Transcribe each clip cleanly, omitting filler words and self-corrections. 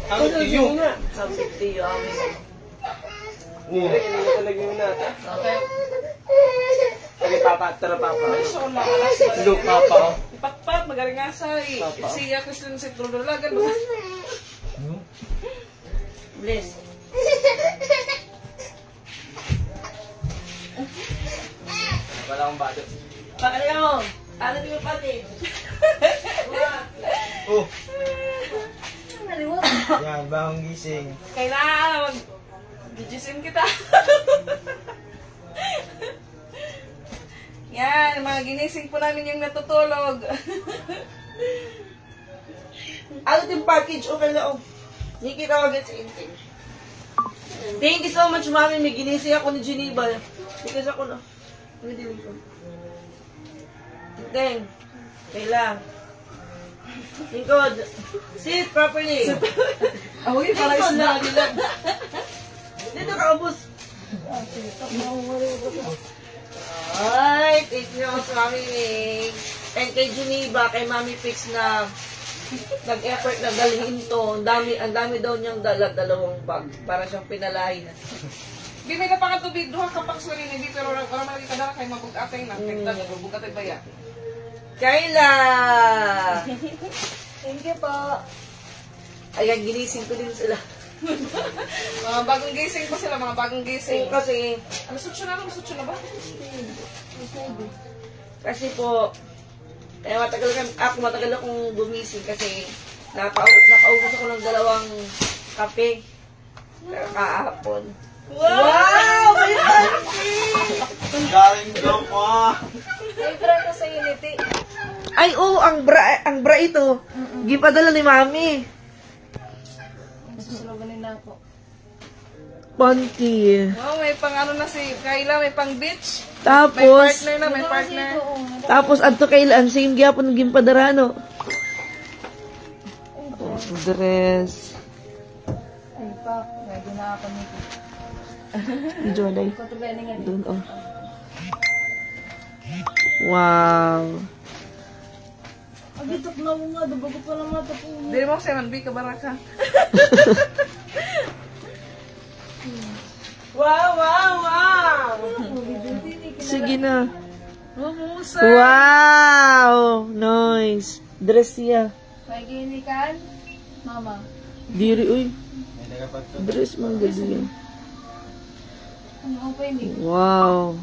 Happy to you. Happy to you, amin. Hindi na talaga yung nata. Okay. Sabi papa, tara papa. Look, papa. Ipakpak, magaling nga sa siya Kristin sa tululagan mo. Bless. Wala akong bado. Pakali ako. Ano di mo pati? Oh, Naliwag. yan, bagong gising. Kailangan mag-gigisim kita. Yan, mga ginising po namin yung natutulog. Ano yung package? Okay lang. Hindi kita agad sa intake. Thank you so much, mami. May ginising ako ni Geneva. Because ako na. Hindi ko. Thank. Kailang. Lingkod. Sit properly. Ako yung pala isla nila. Dito ka, ubos. Ay, thank you sa mami May. And kay Geneva, kay Mami Fix na nag-effort na dalhin to. Ang dami daw niyang dalawang bag para siyang pinalain. Bimay na pa nga tubig, duha ka pang suwarin, hindi pero orang malagi ka dara kay mabug-atay na. Tignan, mabug-atay ba yan? Kayla! Thank you po. Ayan, ginising ko din sila. Mga bagong gising pa sila, mga bagong gising. Kasi, Ano, sutso na ba? kasi po, kaya matagal akong gumising kasi nakaubos ako ng 2 kape kahapon. Wow! May Galing daw pa. Libre ko sa Unity. Ay, oo, ang bra ito. Gipadala ni Mami. Susuloganin na ako. Panty. Wow, may pang ano na si Kayla, may pang beach. May Tapos, partner na, may partner. adto kailan, same gyapon ng gimpadarano. Dress. Ay pa, may ginawa ko nito. Joday. Kutubay nga. Doon, oh. Wow. Agitok na mo nga, bago pa lang mata po. Hindi mo kasi man, ka baraka. Wow, wow, wow! Sige na. Mumusa. Wow! Nice. Dress siya. May ginikan? Mama. Diri, uy. May nagapagto. Dress mong gabi. Ano pa ini? Wow.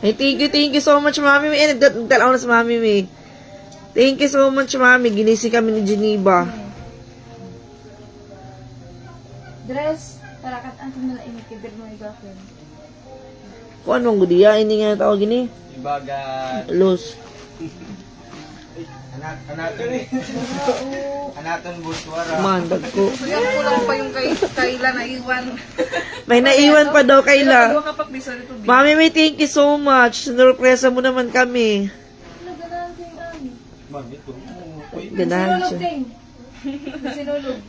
Ay, thank you so much, Mami May. Nagdalaw na sa Mami May. Thank you so much, Mami. Ginising kami ni Geneva. Dress. Para kat ang tumala inikibir mo igapin. Kung anong gudiya, hindi nga tawag gini. Ibagat. Los. Anaton buswara. Mandag ko. Yan ko lang pa yung Kayla na iwan. May naiwan pa daw, Kayla. Dua kapag bisa nito. Mami May, thank you so much. Sinurpresa mo naman kami. Naganahan ko yung ani. Ma'am, ito. Ganahan Sinulog siya. ting. Sinulog.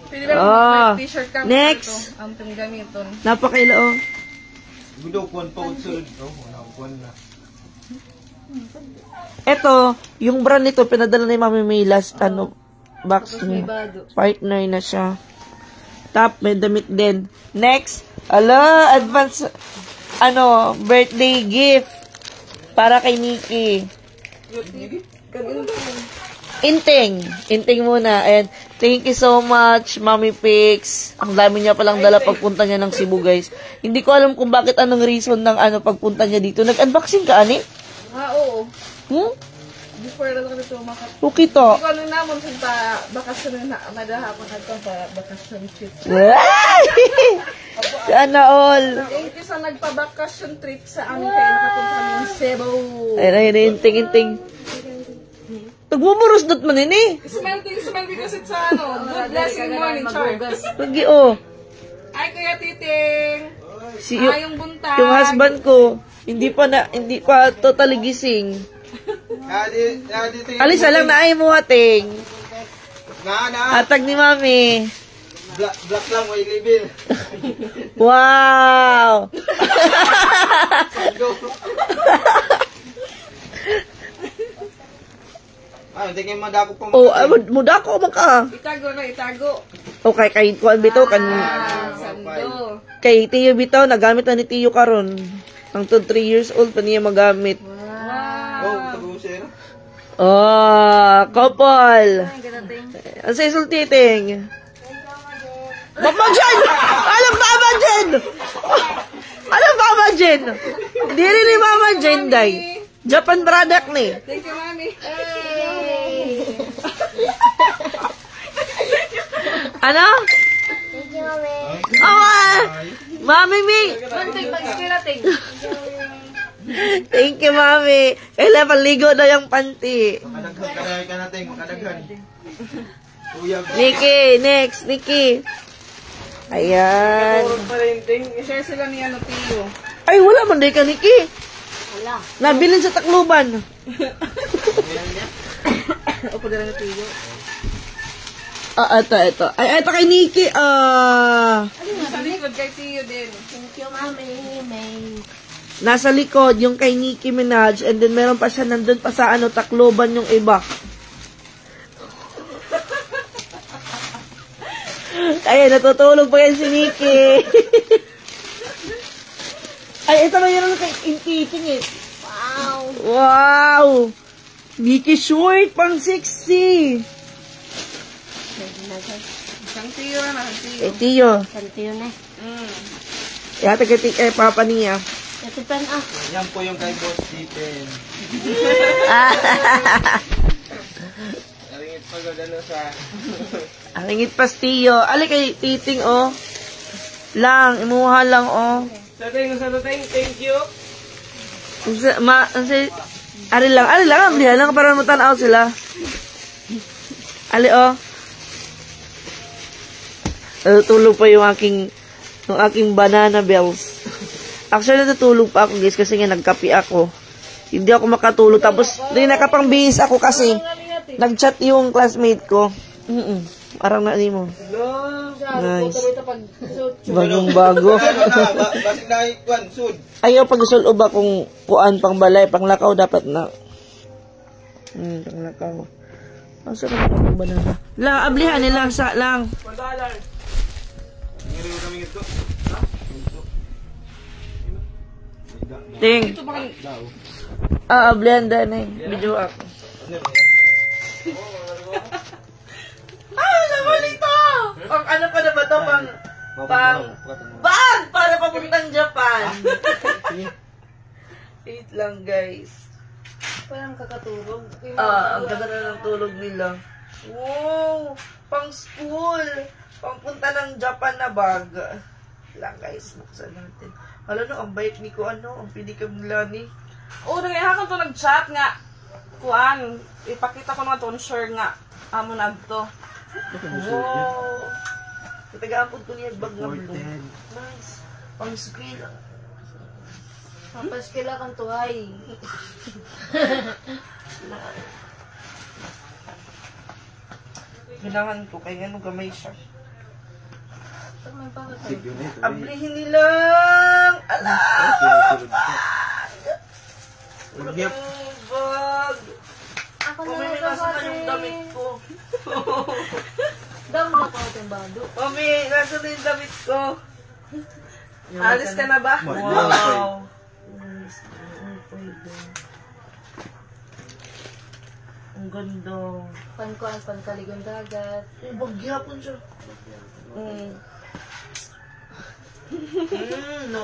Pwede ba Ah, may t-shirt ka? next. Ang itong gamiton. Napakaila, oh. Gudo kuwan pa utsulod. Oh, wala kuwan na. Eto, yung brand nito, pinadala ni Mami May last, box niya. Bado. Partner na siya. Top, may damit din. Next, advance, birthday gift. Para kay Nikki. Inting muna. And thank you so much, Mami Pix. Ang dami niya palang dala pagpunta niya ng Cebu, guys. Hindi ko alam kung bakit anong reason ng pagpunta niya dito. Nag-unboxing ka, ani? Oo. Before na kami tumakat. Okay to. Kung ano naman sa bakasyon na madahapon na ito sa bakasyon trip. Sana all. Thank you sa nagpa-bakasyon trip sa amin kaya nakapunta kami ng Cebu. Ayun, inting. Tagmumuros dot man ini. Smelting kasi sa good blessing morning, Charles. Pagi, oh. Ay, Kuya Titing. Yung buntag. Yung husband ko, hindi pa totally gising. Alisa lang na ay mo ating. Atag ni Mami. Black lang, may label. Wow! Ah, hindi kayo madako pa Oh, muda ko maka. Itago na, itago. Okay, kay kuan bitaw kan Sando. kay Tiyo bitaw nagamit na ni Tiyo karon. Hangtod 3 years old pa niya magamit. Oh, tago-sir. Oh, couple. Ang sa isultiting. Mama Jen! Alam Mama Jen! Alam Mama Jen! Dili ni Mama Jen, day. Japan product ni. Thank you, Mami. Ano? Oh, Mami Mi! Thank you, Mami. Kailan paligo na yung panty. Makadaghan ka natin, makadaghan. Uyag. Nikki, next, Nikki. Ayan. I-share sila ni ano, Tiyo. Ay, wala man day ka, Nikki. Wala. Nabilin sa Tacloban. Opo na lang ni Tiyo. Ito. Ay, ito kay Nikki. Sa likod kay Tiyo din. Nasa likod, yung kay Nicki Minaj. And then, meron pa siya nandun pa sa Tacloban yung iba. Ayan, natutulog pa yan si Nikki. Ay, ito na yun kay Intiting eh. Wow! Nikki short, pang sexy. Isang Tiyo na, Tiyo. Tiyo. Kantiyo na. Yata kay Papa niya. Natipan Yan po yung kay Boss Stephen. Naringit pa gano sa... Ang ingit pastiyo. Ali kay Titing, oh. Lang, imuha lang, oh. Thank you. Ari lang, amlihan lang para matanaw sila. Ali, oh. Natutulog pa yung aking banana bells. Actually, natutulog pa ako, guys, kasi nga nagkapi ako. Hindi ako makatulog. Tapos, nakapang-bihis ako kasi nag-chat yung classmate ko. Parang nani mo. Nice. Bagong-bago. Basig na ikwan, sud. Ayaw pag-sulob akong kuan pang balay, pang lakaw dapat na. Pang lakaw. Ang sarap ng banana. Lang, ablihan nila sa lang. Ngiriw kami ito. Ting. Ablihan din eh. Video ako. Naman ito! Pang ano pa na ba ito? Pang bag para papuntang Japan. Wait lang, guys. Parang kakatulog. Ang ganda na ng tulog nila. Wow! Pang school! Pangpunta ng Japan na bag. Lang, guys. Buksan natin. Hala no, ang bait ni ko, ang pinikam nila ni. Oo, nangyayakang to nag-chat nga. Kuan, ipakita ko nga tonsure nga. Amo na to. Wow! Katagampod ko niya bag na blue. Nice. Pang screen. Papaskila kang tuhay. Kailangan ko, kaya ano gamay siya. Ablihin nilang! Ala! Bag! Bag! Ako na Mami, nasa na yung damit ko? Dam na ko yung bado. Mami, nasa na yung damit ko? Alis ka na ba? Wow! Ang ganda. Pankuan, pankaligon dagat. Bagyapon siya. No.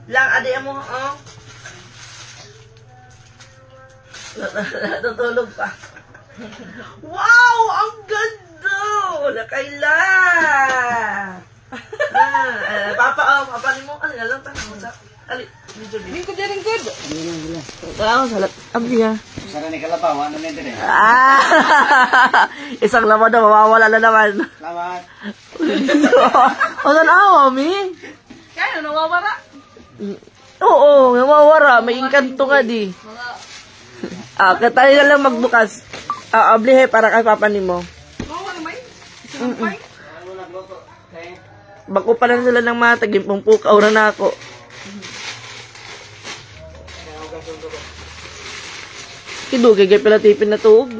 Lang, adi mo, oh. Natutulog pa. Wow! Ang ganda! Wala kaila! Papa ni mo, lang tayo sa... Video. Lingkod yan, lingkod. Salat. Abdi Sana ni Kalabaw, ano nito eh. Isang laman na, mawawala na naman. Salamat. O, saan mi? Kaya nawawara. Oo, mawawara. May inkanto nga di. Tayo na lang magbukas. Ablihe para kay papa ni mo. Nawawara may? Isang may? Bako pa lang sila ng mga tagimpong pukaw na ako. Kidugay kay pala tipin na tuog.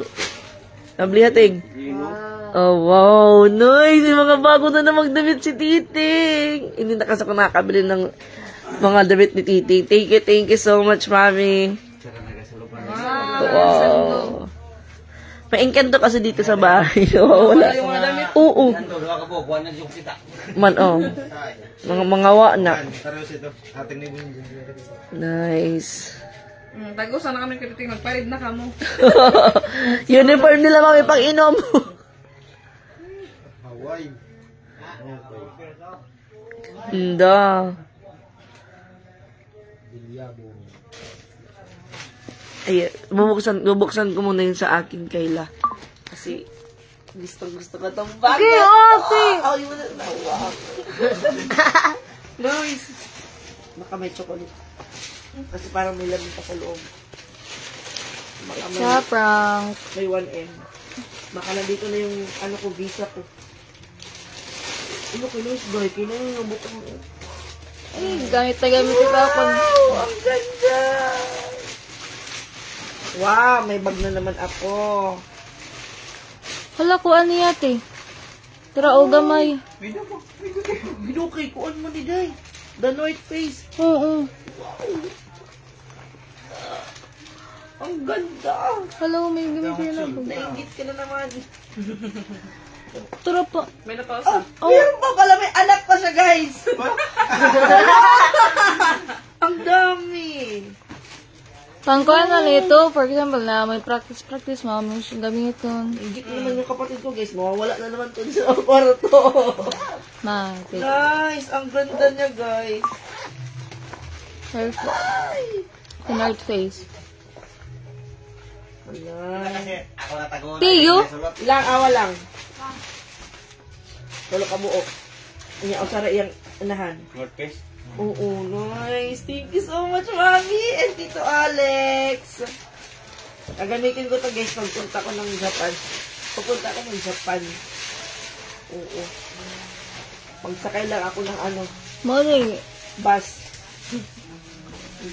Nablihating. Oh, wow. Nice. May mga bago na magdamit si Titing. Hindi na kasi ako nakakabili ng mga damit ni Titing. Thank you so much, Mami. Wow. May engkanto kasi dito sa bahay. Wala. Yung mga damit. Oo. Man, oh. Mga wa na. Taros ito. Ating ni Bunjin. Nice. Tagusan na kami katiting. Magparid na ka mo. Uniform nila, Mami, pang inom. Hawaii. Hindi. Ay, bubuksan ko muna yun sa akin, Kayla. Kasi, gusto ko itong bag. Okay, okay. Ay, wala na. Wow. Nice. Baka may chocolate. Kasi parang may lamin pa sa loob. Baka Sa prank. may 1M. Baka nandito na yung, visa ko. Ano ko, Luis Boy? Kinangabot mo. Ay, gamit na gamit ito ako. Wow, ang ganda! Wow, may bag na naman ako. Hala ko ano yate. Tara o gamay. Binukay ko mo ni Day. The North Face. Oo. Ang ganda. Hala may gamit yan ako. Naingit ka na naman. Tara pa. May napausa. Meron pa pala, may anak pa siya, guys. Ang dami. Pangkuhan na nito, for example, na may practice, mami, gamiton. Ingit na naman yung kapatid ko, guys. Mawawala na naman to sa kwarto. Ma, take. Guys, ang ganda niya, guys. Perfect. The North Face. Wala. Tiyo? Lang, awa lang. Tulo ka buok. Inya, o sara iyang unahan. North Face. Oo, nice. Thank you so much, Mami. And Tito Alex. Gagamitin ko to guys pagpunta ko ng Japan. Pupunta ko ng Japan. Oo. Magsakay lang ako ng Mali. bus.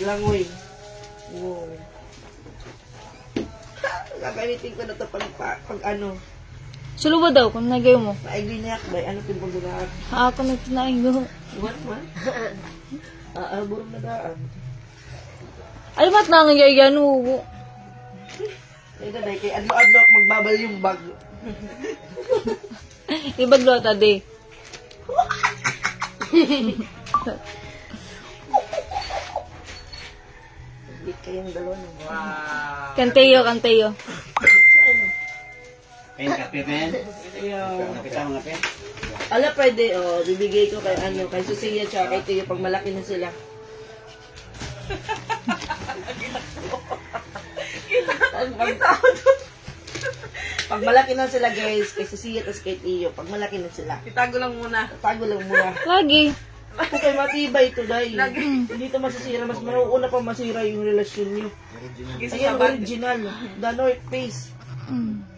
Lang way. Wow. Gagamitin ko na to pag Suluba daw, kung nagayo mo. maigli na yak, bay. Ano pinagbulaan? Ako na tinayo. Man? Burong na daan. Ay, mat na nga yan, oo. Ay, daday, kay adlo-adlo magbabal yung bag. Ibaglo ta, de. Bit kayong dalawa no? Kanteyo. Pen, kape, pen. Kape sa mga pen. Ala, pwede, bibigay ko kay kay Susia tsaka kay Tio pag malaki na sila. Pag malaki na sila, guys, kay Susia at kay Tio, pag malaki na sila. Itago lang muna. Tago lang muna. Lagi. Ako kay matibay ito, dahil. Hindi ito masisira, mas mauuna pa masira yung relasyon nyo. Ayan, original. The North Face.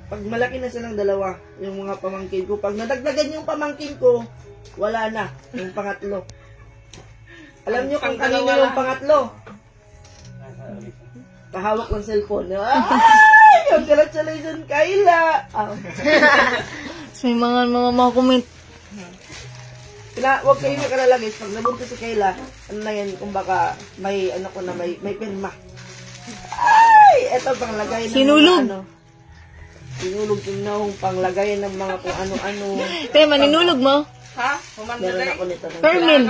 Pag malaki na silang dalawa, yung mga pamangkin ko, pag nadagdagan yung pamangkin ko, wala na, yung pangatlo. Alam nyo kung kanino yung pangatlo? Kahawak ng cellphone. Ay! Congratulations, Kayla! May mga comment. Huwag kayo makalala, guys. Pag nabunto si Kayla, ano na yan, kung baka may, may pirma. Ay! Ito, panglagay ng Sinulog. mga sinulog yung nahong panglagay ng mga kung ano-ano. Te, maninulog mo? Ha? Humanda Meron day? ako nito. Carmen.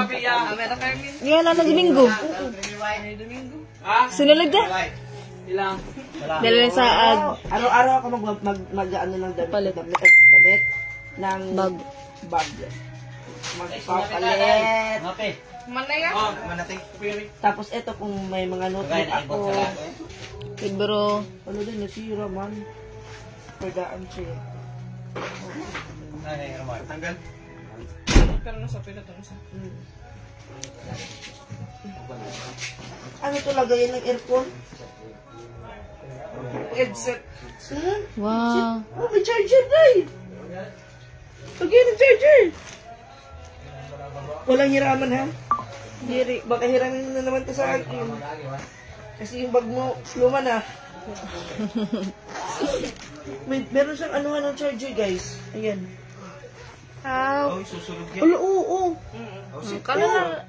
Meron Carmen. Yan na Domingo. Domingo. Sinulog ka? Ilang? Dalawa sa Araw-araw ako mag-ano ng damit. Palit. Damit ng Bag. bag. Magpapalit. Manaya? Manating. Tapos ito kung may mga notebook ako. Libro. Ano din, nasira man. Pagdaan siya. Tanggal. Pero nasa pila ito nasa. Ano ito lagayan ng aircon? Headset. Wow. Oh, may charger na eh. Lagyan ng charger. Walang hiraman ha? Baka hiramin na naman to sa akin. Kasi yung bag mo, luma na. Meron siyang ano ng charger, guys. Ayan. Oh, susunod yan. Ala, oo. Oh, si Kala na,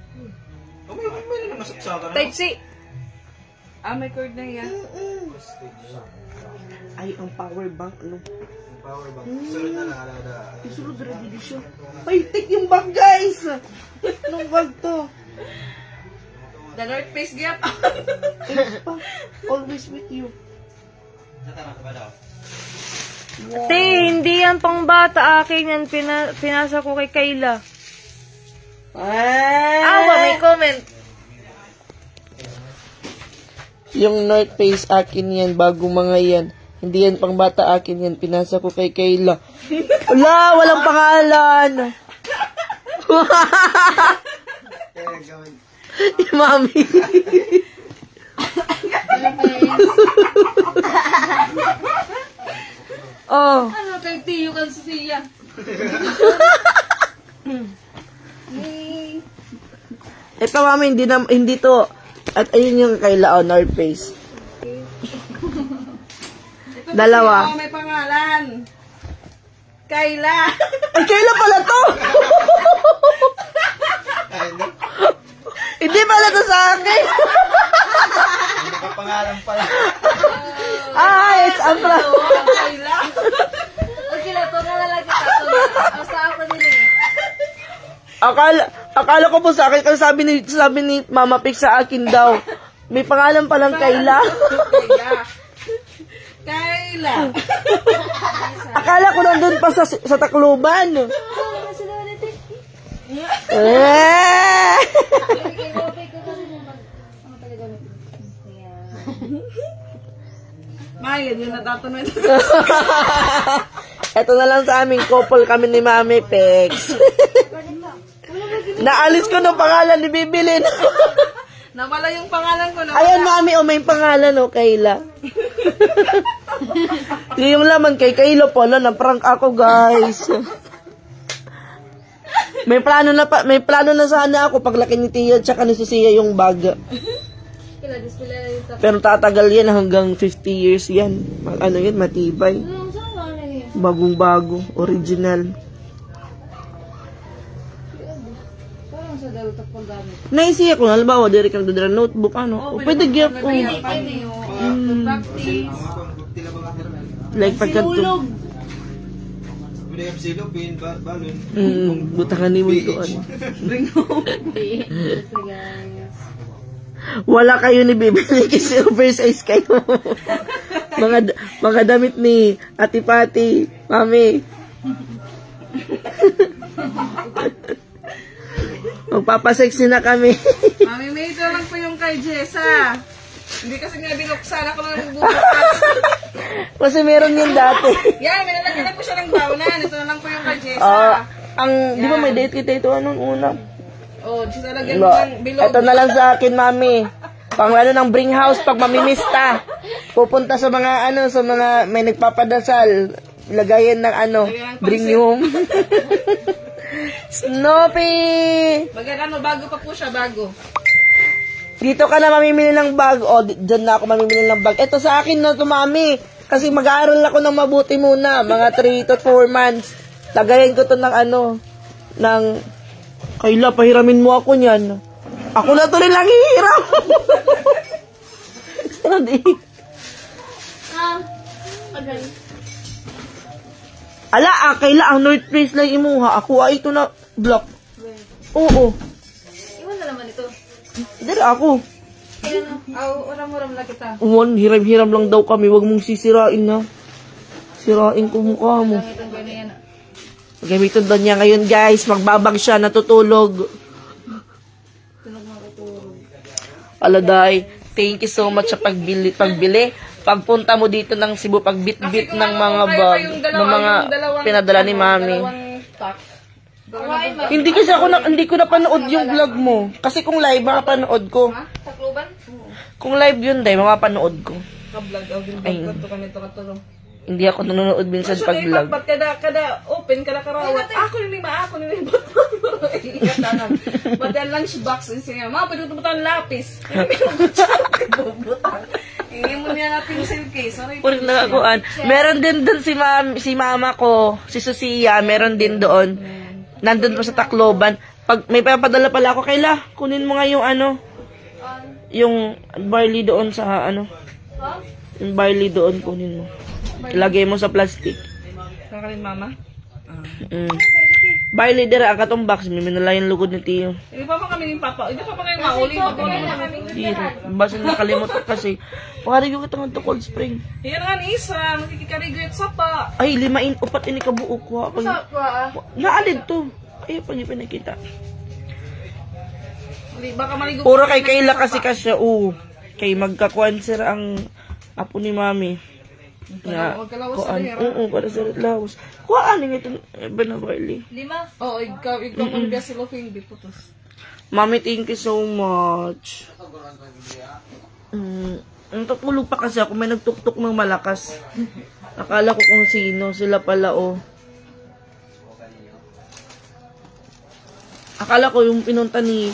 Oh, may nasaksakan. type C. May cord na yan. Ay, ang power bank, ano. Power bank. Sunod na lang, alada. Isunod na dito siya. Ay, take yung bag, guys! Anong bag to? The North Face Gap. Always with you. Te, hindi yan pang bata. Akin yan. Pinasa ko kay Kayla. Awa, may comment. Yung North Face, akin yan. Bago mga yan. Hindi yan pang bata, akin yan. Pinasa ko kay Kayla. Wala, walang pangalan. Mami. Oh. Ano kay Tiyo Kalsiya? Ito, mami, hindi to. At ayun yung Kayla, North Face. Dalawa. May pangalan. Kayla. Ay, Kayla pala to! Hindi pala to sa akin. Hindi ka pangalan pala. It's a prank. Kayla. Okay lang, to na lang kita. Sa ako nila eh. Akala ko po sa akin, kasi sabi ni Mama Pig sa akin daw, may pangalan palang Kayla. Kayla. Akala ko nandun pa sa Tacloban. Mayan, yung natatanong. Ito na lang sa aming couple kami ni Mami Pex. Naalis ko ng pangalan ni Bibilin. Nawala yung pangalan ko. Ayan, Mami, may pangalan, Kayla. Yung laman kay Kayla pala, na-prank ako, guys. May plano na sana ako paglaki ni Tia tsaka ni Susia yung bag. Pero tatagal yan hanggang 50 years yan. Ano yan, matibay. Bagong-bago, original. Naisiya ko, halimbawa, direct ang dudra notebook, ano? O, pwede gyap ko. Like pagkanto. Pwede yung silupin, balon. Butangan ni mo ito, ano? Wala kayo ni bibili kasi oversize kayo. mga damit ni Ate Pati, Mami. Magpapasexy na kami. Mami, may ito lang po yung kay Jessa. Hindi kasi nga binuksan ako lang bubukas. Kasi meron yun dati. Yan, may nalagyan po siya ng baunan. Ito na lang po yung kay Jessa. Di ba may date kita ito anong una? Oh, Jessa lagyan mo ng bilog. Ito na lang sa akin, Mami. Pang ng bring house pag mamimista. Pupunta sa mga sa mga may nagpapadasal. Lagayan ng bring you home. Snoopy! Bago pa po siya, bago. Dito ka na mamimili ng bag. O, dyan na ako mamimili ng bag. Ito sa akin na to, Mami. Kasi mag-aaral ako ng mabuti muna. Mga 3 to 4 months. Lagayan ko to ng Kayla, pahiramin mo ako niyan. Ako na to rin lang hihiram. Ala, Kayla, ang North Face lang imuha. Ako ay ito na block. Oo. Iwan na naman ito. Dali ako. Uram-uram na kita. Hiram-hiram lang daw kami. Huwag mong sisirain na. Sirain ko mukha mo. Itong ganyan. Gamitin doon niya ngayon, guys. Magbabag siya, natutulog. Aladay, thank you so much sa pagbili. Pagpunta mo dito ng Cebu, pagbit-bit ng mga bag, ng mga pinadala ni Mami. Hindi kasi hindi ko napanood yung vlog mo. Kasi kung live, makapanood ko. Takluban? Kung live yun, day, makapanood ko. Ka-vlog, vlog ko kami ito katulong. Hindi ako nanonood minsan pag vlog. Ba't kada open, kada karawat. Ako nilima. Ba't yung lunchbox, siya, mga pwede butang lapis. Butang. Hindi mo niya na pencil case. Sorry. Puro nakakuan. Meron din doon si mama ko, si Susia, meron din doon. Nandun pa sa Tacloban. Pag may papadala pala ako, Kayla, kunin mo nga yung yung barley doon sa yung barley doon, kunin mo. Ilagay mo sa plastic. Saka rin, mama? Barley dira, ang katong box, may minala yung lugod ni Tiyo. Hindi pa kami yung papa. Hindi pa kayo mauli. Dito. Basta nakalimot ko kasi. Pangari yung katang to Cold Spring. Yan nga ni isa. Magkikikarigret sa pa. Ay, 5 upat ini kabuo ko. Naalid to. Ay, pag ipinakita. Baka maligo. Puro kay Kayla kasi kasya. Kay magkakuan sir ang apo ni mami. Na, kuan. Oo, para sa lawas. Kuan nga ito. Iba na barley. 5. Oo, ikaw mo biya si Lofing. Di putos. Mami, thank you so much. Natutulog pa kasi ako. May nagtuktok ng malakas. Akala ko kung sino. Sila pala, Akala ko yung pinunta ni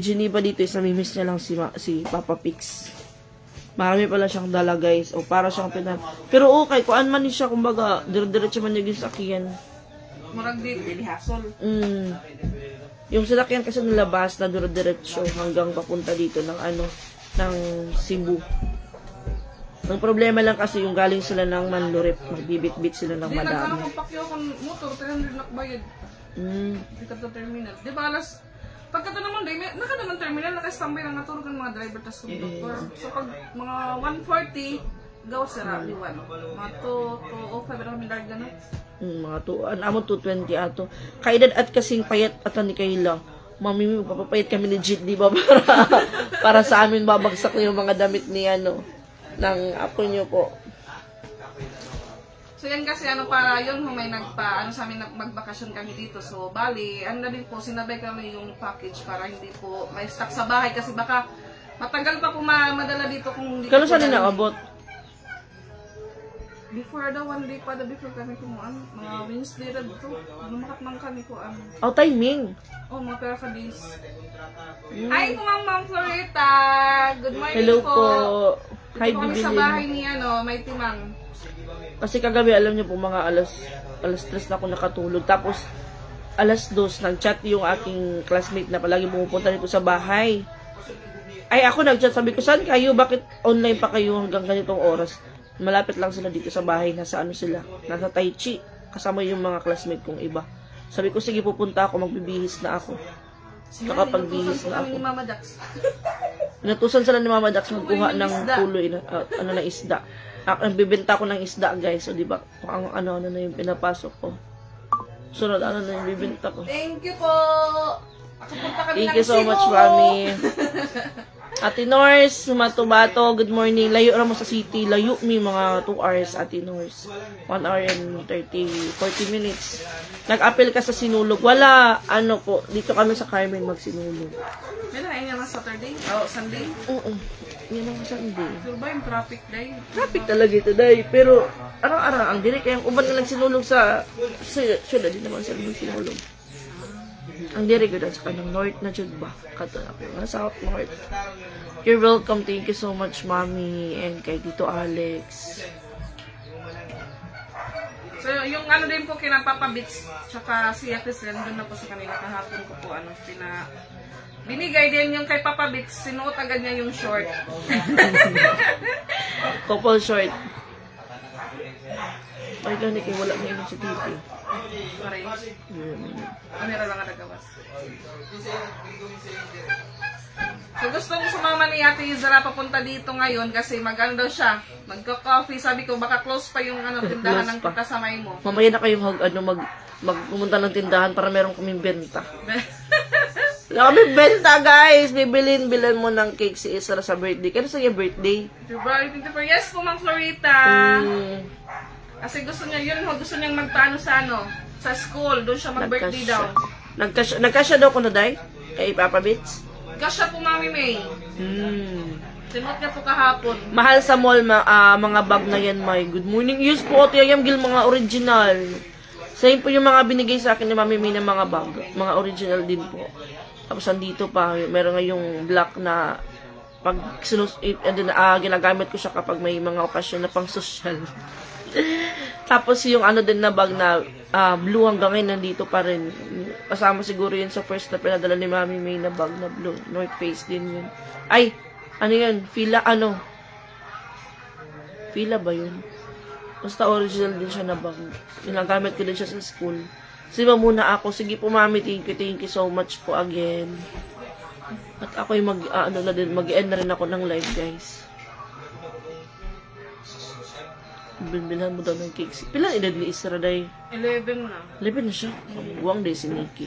Geneva dito, isa miss niya lang si Papa Pix. Marami pala siyang dala, guys. Para siyang Pero okay, kuan man ni siya, kumbaga, dire-diretso man yung sakyan. Murag dito, bilihasol. Yung sasakyan kasi nilabas na dire-diretso hanggang papunta dito ng ng Cebu. Ang problema lang kasi yung galing sila ng Manlurip, magbibit-bit sila ng Hindi, madami. nagkano kung pakyo kung motor, 300 nakbayad. Dito sa terminal. Di ba alas, pagkata naman day, nakada ng terminal, nakastambay lang natulog ang mga driver tas conductor. So pag mga 1:40, gawa sira, liwan. Mga 2:05 na kami larga na. Mga 2:20 ato. Kaedad at kasing payat ata ni Kayla. Mami, papapayat kami ni Jit, di ba? Para sa amin babagsak na yung mga damit ni ng apo nyo po. So yan kasi para yun may sa amin magbakasyon kami dito. So bali, din po sinabay kami yung package para hindi po may stock sa bahay kasi baka matagal pa po madala dito kung hindi. Kano saan na naabot? Before daw, one day pa before kami kumuan. Mga Wednesday na dito. Lumakat man kami kuan. Timing. Mga pera ka days. Ay, Ma'am Florita. Good morning Hello po. Hi, kami sa bahay ni may timang. Kasi kagabi, alam niyo po, mga alas 3 na ako nakatulog. Tapos, alas 2, nag-chat yung aking classmate na palagi pumupunta dito sa bahay. Ay, ako nag-chat. Sabi ko, saan kayo? Bakit online pa kayo hanggang ganitong oras? Malapit lang sila dito sa bahay. Nasa sila? Nasa Tai Chi. Kasama yung mga classmate kong iba. Sabi ko, sige, pupunta ako. Magbibihis na ako. Nakapagbihis na ako. Natusan sila ni Mama Dax magkuha ng tuloy na isda. Nagbibenta ko ng isda, guys. So, di ba? Kung ano na yung pinapasok ko. Sunod, na yung bibenta ko. Thank you po! Thank you so much, Mami. Ate Norse, Matubato, good morning. Layo na mo sa city. Layo mi mga 2 hours, Ate Norse. 1 hour and 40 minutes. Nag-appel ka sa Sinulog. Wala, po, dito kami sa Carmen magsinulog. May na naman Saturday? Sunday? Oo. Yan ang Sunday. Pero ba yung traffic day? Traffic talaga ito, day. Pero, araw-araw, ang direct. Kaya uban ka lang sinulog sa syudad, di naman sa sinulog. Ang direct yun sa kanang north na jud ba? Kato na po. South, north. You're welcome. Thank you so much, Mommy. And kay Tito Alex. So, yung din po kina Papa Bits, tsaka si Chris, doon na po sa kanila kahapon ko po, binigay din yung kay Papa Bits, sinuot agad niya yung short. Couple short. Ay, gani kayo wala ngayon sa TV. Sorry. Kamera lang nagawas. So, gusto ko sumama ni Ate Izra papunta dito ngayon kasi daw siya. Magka-coffee. Sabi ko, baka close pa yung tindahan ng kasamay mo. Mamaya na kayong magpumunta ng tindahan para meron kaming benta. Kami benta, guys! Bibilin mo ng cake si Isra sa birthday. Kano sa iyo birthday? Yes po, Ma'am Florita. Kasi gusto niya, gusto niyang magpaano sa school. Doon siya mag-birthday daw. Nagkasya daw ko na, day? Kay Papa Bits? Kasya po, Mami May. Sinot niya po kahapon. Mahal sa mall, mga bag na yan, May. Good morning. Yes po, Ate Ayam Gil, mga original. Same po yung mga binigay sa akin ni Mami May ng mga bag. Mga original din po. Tapos andito pa, meron nga yung black na pag ginagamit ko siya kapag may mga okasyon na pang social. Tapos yung ano din na bag na blue hanggang ngayon nandito pa rin. Kasama siguro yun sa first na pinadala ni Mami May na bag na blue. North Face din yun. Ay, ano yun? Fila ba yun? Basta original din siya na bag. Ginagamit ko din siya sa school. Sima muna ako. Sige po Mami, thank you so much po again. At ako yung mag-end na rin ako ng live, guys. Bilbilhan mo daw ng cake. Pilan edad ni Isra day? 11 na. 11 na siya. Buwang day si Nikki.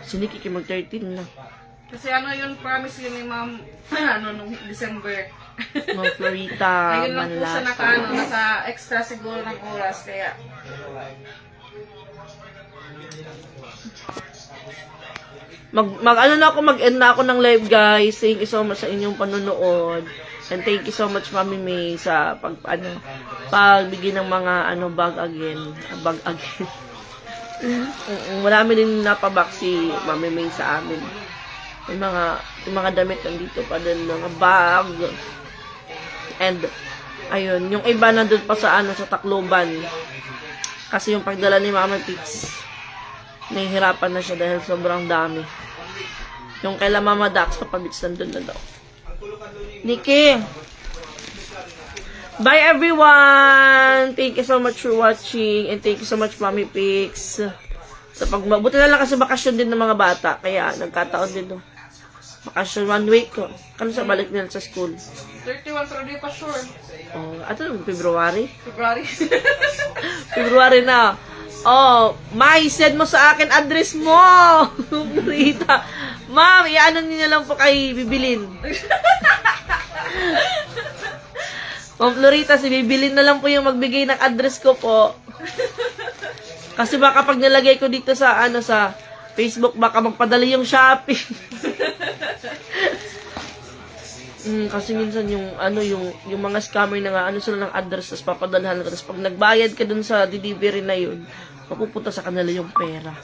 Si Nikki mag 13 na. Kasi ano yun, promise yun ni Ma'am, nung December. Ma'am Florita, Ayun lang po siya nasa extra siguro ng oras, kaya. Mag-end na ako ng live, guys. Thank you so much sa inyong panonood. And thank you so much, Mami May, sa pagbigay ng mga bag again. Marami din napabak si Mami May sa amin. Yung mga damit nandito pa din, mga bag. And ayun, yung iba nandun pa sa sa Tacloban. Kasi yung pagdala ni Mama Pix, nahihirapan na siya dahil sobrang dami. Yung kaila Mama Dax, papabits nandun na daw. Nikki! Bye everyone! Thank you so much for watching. And thank you so much Mami Pix. Buti na lang kasi bakasyon din ng mga bata. Kaya nagkataon din doon. Bakasyon 1 week ko. Kano sa balik nila sa school? 31 pero di pa sure. Oh, ato February? February na. Oh, May, send mo sa akin address mo. Rita. Ma'am, iano niyo lang po kay Bibilin. Ma'am Florita, si Bibilin na lang po yung magbigay ng address ko po. Kasi baka pag nilagay ko dito sa sa Facebook, baka magpadala yung Shopee. Kasi minsan yung mga scammer na nga sila ng address tapos papadalhan ka. Tapos pag nagbayad ka dun sa delivery na yun, mapupunta sa kanila yung pera.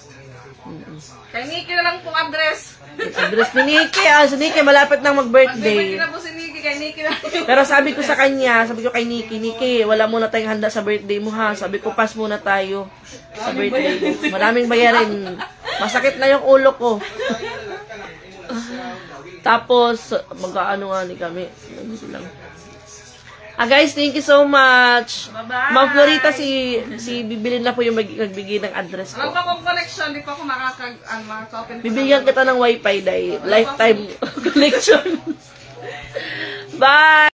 Kay Nikki na lang pong address. Address ni Nikki. Si Nikki malapit nang mag-birthday. Mag-birthday na po si Nikki, kay Nikki na. Pero sabi ko sa kanya, sabi ko kay Nikki, wala muna tayong handa sa birthday mo ha. Sabi ko, pass muna tayo sa birthday mo. Maraming bayarin. Masakit na yung ulo ko. Tapos, mag-ano nga ni kami. Guys, thank you so much. Bye-bye. Ma'am Florita, si Bibilin na po yung nagbigay ng address ko. Alam pa kong connection, di pa ako makaka-open. Bibigyan kita ng wifi dahil lifetime connection. Bye!